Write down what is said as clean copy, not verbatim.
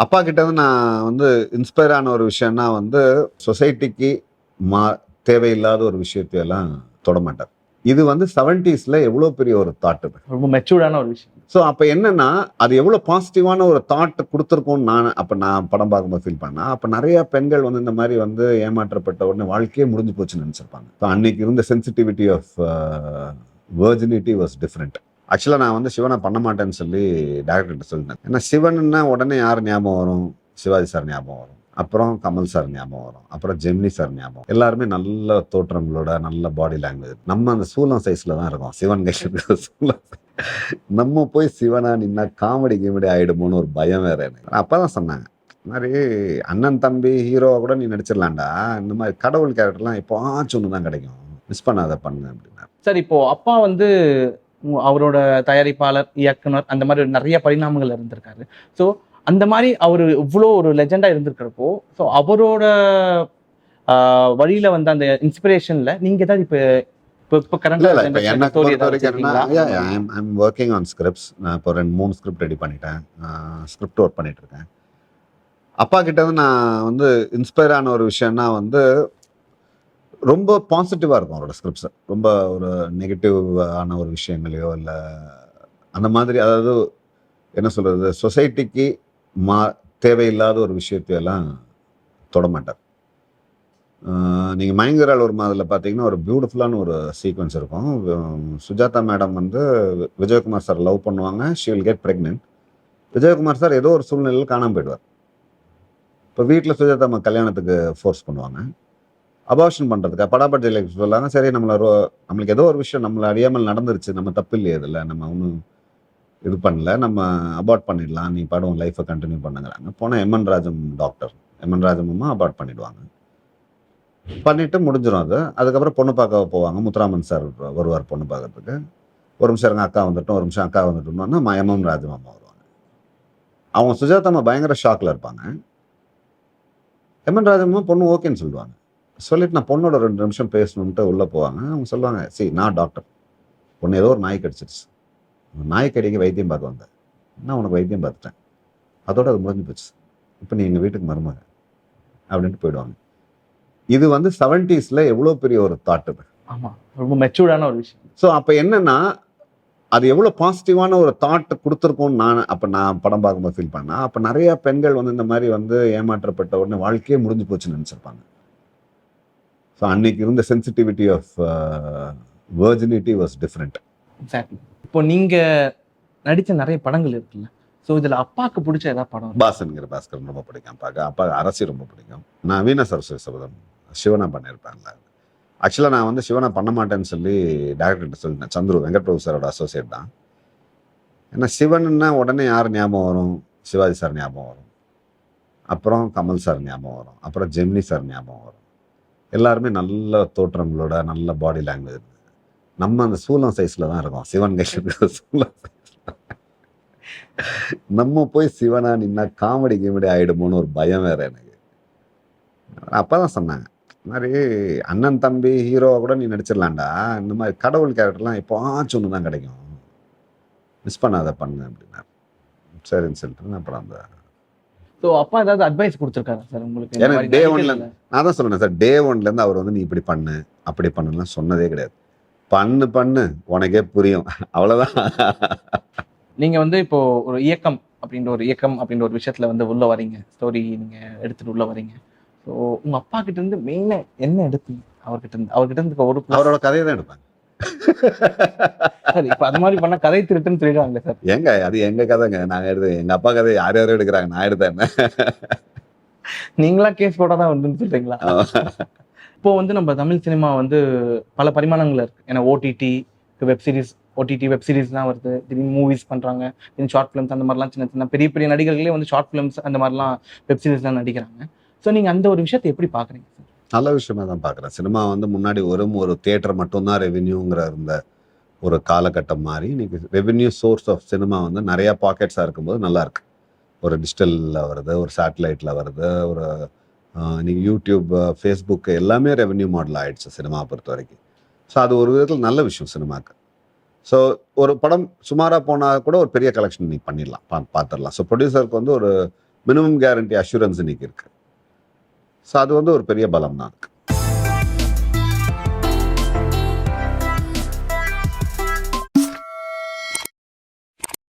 அப்பா கிட்ட இருந்து நான் இன்ஸ்பயர் ஆன ஒரு விஷயம்னா சொசைட்டிக்கு மா தேவையில்லாத ஒரு விஷயத்தையெல்லாம் தொடமாட்டார். இது 70ஸ்ல எவ்வளோ பெரிய ஒரு தாட் இது. ரொம்ப மெச்சூர்டான ஒரு விஷயம். ஸோ அப்ப என்னன்னா, அது எவ்வளோ பாசிட்டிவான ஒரு தாட் குடுத்துருக்கும்னு நான் படம் பார்க்கும்போது ஃபீல் பண்ணேன். அப்ப நெறைய பெண்கள் இந்த மாரி ஏமாற்றப்பட்ட உடனே வாழ்க்கையே முடிஞ்சு போச்சுன்னு நெனச்சிருப்பாங்க. ஸோ அன்னைக்கு இருந்த sensitivity of virginity was different. ஆக்சுவலா நான் சிவன பண்ண மாட்டேன்னு சொல்லி டைரக்டர்ட்ட சொல்லிட்டேன். ஏன்னா சிவன்னா உடனே யார் ஞாபகம் வரும்? சிவாஜி சார் ஞாபகம் வரும். அப்புறம் கமல் சார் ஞாபகம் வரும். அப்புறம் ஜெமினி சார் ஞாபகம். எல்லாருமே நல்ல தோற்றங்களோட, நல்ல பாடி லாங்குவேஜ். நம்ம அந்த சூலம் சைஸ்ல தான் இருக்கோம். சிவன் கையில இருக்கிற சூலம். நம்ம போய் சிவனா நின்னா காமெடி கீமெடி ஆயிடுமோன்னு ஒரு பயம் வேற எனக்கு. அப்பதான் சொன்னாங்க. இந்த மாரி அண்ணன் தம்பி ஹீரோவா கூட நீ நடிச்சிடலாம்டா. இந்த மாதிரி கடவுள் கேரக்டர்லாம் எப்போவாச்சும் ஒன்று தான் கிடைக்கும். மிஸ் பண்ணாத பண்ணு அப்படின்னாரு. சார் இப்போ அப்பா அவரோட தயாரிப்பாளர், இயக்குனர் அந்த மாதிரி நிறைய பரிணாமங்கள் இருந்திருக்காரு. ஸோ அந்த மாதிரி அவர் இவ்வளோ ஒரு லெஜெண்டா இருந்திருக்கிறப்போ, ஸோ அவரோட வழியில அந்த இன்ஸ்பிரேஷன்ல நீங்க ஏதாவது இப்போ கரண்ட் எனக்கு பொறுத்த வரைக்கும் ஐம் ஒர்க்கிங் ஆன் ஸ்கிரிப்ட்ஸ். நான் இப்போ 2-3 ஸ்கிரிப்ட் ரெடி பண்ணிட்டேன். ஸ்கிரிப்ட் ஒர்க் பண்ணிட்டு இருக்கேன். அப்பா கிட்ட இருந்து நான் இன்ஸ்பயர் ஆன ஒரு விஷயம்னா ரொம்ப பாசிட்டிவா இருக்கும் அவரோட ஸ்கிரிப்ட்ஸ். ரொம்ப ஒரு நெகட்டிவ் ஆன ஒரு விஷயங்களையோ இல்லை அந்த மாதிரி, அதாவது என்ன சொல்றது, சொசைட்டிக்கு தேவையில்லாத ஒரு விஷயத்தையெல்லாம் தொடமாட்டார். நீங்கள் மயங்கரால் ஒரு மாதிரில பார்த்தீங்கன்னா ஒரு பியூட்டிஃபுல்லான ஒரு சீக்வன்ஸ் இருக்கும். Sujatha madam Vijayakumar sir love பண்ணுவாங்க. She will get pregnant. Vijayakumar sir ஏதோ ஒரு சூழ்நிலையில் காணாமல் போயிடுவார். இப்போ வீட்டில் சுஜாதா அம்மா கல்யாணத்துக்கு ஃபோர்ஸ் பண்ணுவாங்க. அபார்ஷன் பண்ணுறதுக்கு படாபட் ஜெயிலுக்கு சொல்லாங்க. சரி, நம்மளுக்கு ஏதோ ஒரு விஷயம் நம்மளை அறியாமல் நடந்துருச்சு, நம்ம தப்பு இல்லையே இதில், நம்ம ஒன்றும் இது பண்ணல, நம்ம அபார்ட் பண்ணிடலாம், நீ படம் லைஃப்பை கண்டினியூ பண்ணுங்கிறாங்க. போனால் M N Rajam doctor, M N Rajamma abort பண்ணிடுவாங்க. பண்ணிட்டு முடிஞ்சிடும் அது. அதுக்கப்புறம் பொண்ணு பார்க்க போவாங்க. முத்துராமன் சார் வருவார் பொண்ணு பார்க்கறதுக்கு. ஒரு நிமிஷம் இருங்க, அக்கா வந்துட்டோம், ஒரு நிமிஷம் அக்கா வந்துட்டோம்னா எம்எம் ராஜம் அம்மா வருவாங்க. அவங்க சுஜாதா அம்மா பயங்கர ஷாக்கில் இருப்பாங்க. எம்என் ராஜம்மா பொண்ணு ஓகேன்னு சொல்லுவாங்க. சொல்லிட்டு நான் பொண்ணோட 2 நிமிஷம் பேசணுன்ட்டு உள்ளே போவாங்க. அவங்க சொல்லுவாங்க, நான் டாக்டர், பொண்ணு ஏதோ ஒரு நாய் கடிச்சிருச்சு, நாய் கடிக்க வைத்தியம் பார்க்க வந்தேன், நான் உனக்கு வைத்தியம் பார்த்துட்டேன், அதோட அது முடிஞ்சு போச்சு, இப்போ நீ எங்கள் வீட்டுக்கு மருமக அப்படின்ட்டு போயிடுவாங்க. இது 70ஸ்ல எவ்வளோ பெரிய ஒரு தாட் இது. ஆமாம், ரொம்ப மெச்சூர்டான ஒரு விஷயம். ஸோ அப்போ என்னன்னா, அது எவ்வளோ பாசிட்டிவான ஒரு தாட் கொடுத்துருக்கும்னு நான் படம் பார்க்கும்போது ஃபீல் பண்ணேன். அப்போ நிறைய பெண்கள் இந்த மாதிரி ஏமாற்றப்பட்ட உடனே வாழ்க்கையே முடிஞ்சு போச்சுன்னு நினச்சிருப்பாங்க. ஸோ அன்னைக்கு இருந்த sensitivity of virginity was different. Exactly. இப்போ நீங்க நடித்த நிறைய படங்கள் இருக்குல்ல, ஸோ இதில் அப்பாவுக்கு பிடிச்ச ஏதாவது படம்? பாசன்கிற பாஸ்கர் ரொம்ப பிடிக்கும். அப்பா அரசி ரொம்ப பிடிக்கும். நான் வீணா சரஸ்வதி சபதம் சிவனா பண்ணியிருப்பேன்ல. ஆக்சுவலாக நான் சிவனா பண்ண மாட்டேன்னு சொல்லி டைரக்டர்கிட்ட சொல்லிட்டேன். சந்துரு வெங்கட் பிரபு சாரோட அசோசியேட் தான். ஏன்னா சிவன்னா உடனே யார் ஞாபகம் வரும்? சிவாஜி சார் ஞாபகம் வரும். அப்புறம் கமல் சார் ஞாபகம் வரும். அப்புறம் ஜெமினி சார் ஞாபகம் வரும். எல்லாருமே நல்ல தோற்றங்களோட, நல்ல பாடி லாங்குவேஜ். நம்ம அந்த சூலம் சைஸ்ல தான் இருக்கோம். சிவன் கையில இருக்கிற சூலம் சைஸ்ல. நம்ம போய் சிவனா நின்னா காமெடி கீமெடி ஆயிடுமோன்னு ஒரு பயம் வேற எனக்கு. அப்பதான் சொன்னாங்க, இந்த மாதிரி அண்ணன் தம்பி ஹீரோவா கூட நீ நடிச்சிடலாம்டா. இந்த மாதிரி கடவுள் கேரக்டர்லாம் எப்போவாச்சும் ஒன்று தான் கிடைக்கும், மிஸ் பண்ணாத பண்ணு அப்படின்னாரு. சரின்னு சொல்லிட்டு அப்புறம் அந்த அப்பா ஏதாவது அட்வைஸ் கொடுத்துருக்காரு சார் உங்களுக்கு? எனக்கு டே ஒன்ல நான் தான் சொல்றேன் சார், டே ஒன்லேருந்து அவர் நீ இப்படி பண்ணு அப்படி பண்ணுலாம் சொன்னதே கிடையாது. பண்ணு உனக்கே புரியும், அவ்வளோதான். நீங்க இப்போ ஒரு இயக்கம் அப்படின்ற ஒரு விஷயத்துல உள்ள வரீங்க, ஸ்டோரி நீங்க எடுத்துட்டு உள்ள வரீங்க. ஸோ உங்க அப்பா கிட்ட இருந்து மெயினா என்ன எடுப்பீங்க? அவர்கிட்ட இருந்து அவரோட கதையை தான் எடுப்பாங்க. சார் இப்போ அது மாதிரி பண்ண கதை திருட்டுன்னு சொல்லிடுவாங்க சார். ஏங்க அது எங்க கதைங்க, நாங்க எடுத்து எங்க அப்பா கதை யாரும் எடுக்கிறாங்க, நான் எடுத்தேன். நீங்களா கேஸ் போட்டாதான் வந்துன்னு சொல்றீங்களா? இப்போ நம்ம தமிழ் சினிமா பல பரிமாணங்கள் இருக்கு. ஏன்னா ஓடிடி வெப் சீரிஸ்லாம் வருது, திடீர்னு மூவிஸ் பண்றாங்க, ஷார்ட் ஃபிலிம்ஸ், அந்த மாதிரிலாம் சின்ன சின்ன பெரிய பெரிய நடிகர்களே ஷார்ட் ஃபிலிம்ஸ் அந்த மாதிரிலாம் வெப் சீரிஸ்லாம் நடிக்கிறாங்க. ஸோ நீங்க அந்த ஒரு விஷயத்தை எப்படி பாக்குறீங்க சார்? நல்ல விஷயமா தான் பார்க்குறேன். சினிமா முன்னாடி ஒரு தியேட்டர் மட்டும்தான் ரெவென்யூங்கிற இருந்த ஒரு காலகட்டம் மாறி இன்னைக்கு ரெவென்யூ சோர்ஸ் ஆஃப் சினிமா நிறைய பாக்கெட்ஸாக இருக்கும்போது நல்லா இருக்கு. ஒரு டிஜிட்டலில் வருது, ஒரு சேட்டலைட்டில் வருது, ஒரு இன்னைக்கு யூடியூப், ஃபேஸ்புக் எல்லாமே ரெவென்யூ மாடல் ஆயிடுச்சு சினிமா பொறுத்த வரைக்கும். ஸோ அது ஒரு விதத்தில் நல்ல விஷயம் சினிமாவுக்கு. ஸோ ஒரு படம் சுமாராக போனால் கூட ஒரு பெரிய கலெக்ஷன் இன்னைக்கு பண்ணிடலாம், பார்த்துடலாம். ஸோ ப்ரொடியூசருக்கு ஒரு மினிமம் கேரண்டி அஷூரன்ஸ் இன்னைக்கு இருக்கு. ஸோ அது வந்து ஒரு பெரிய பலம் தான் அதுக்கு.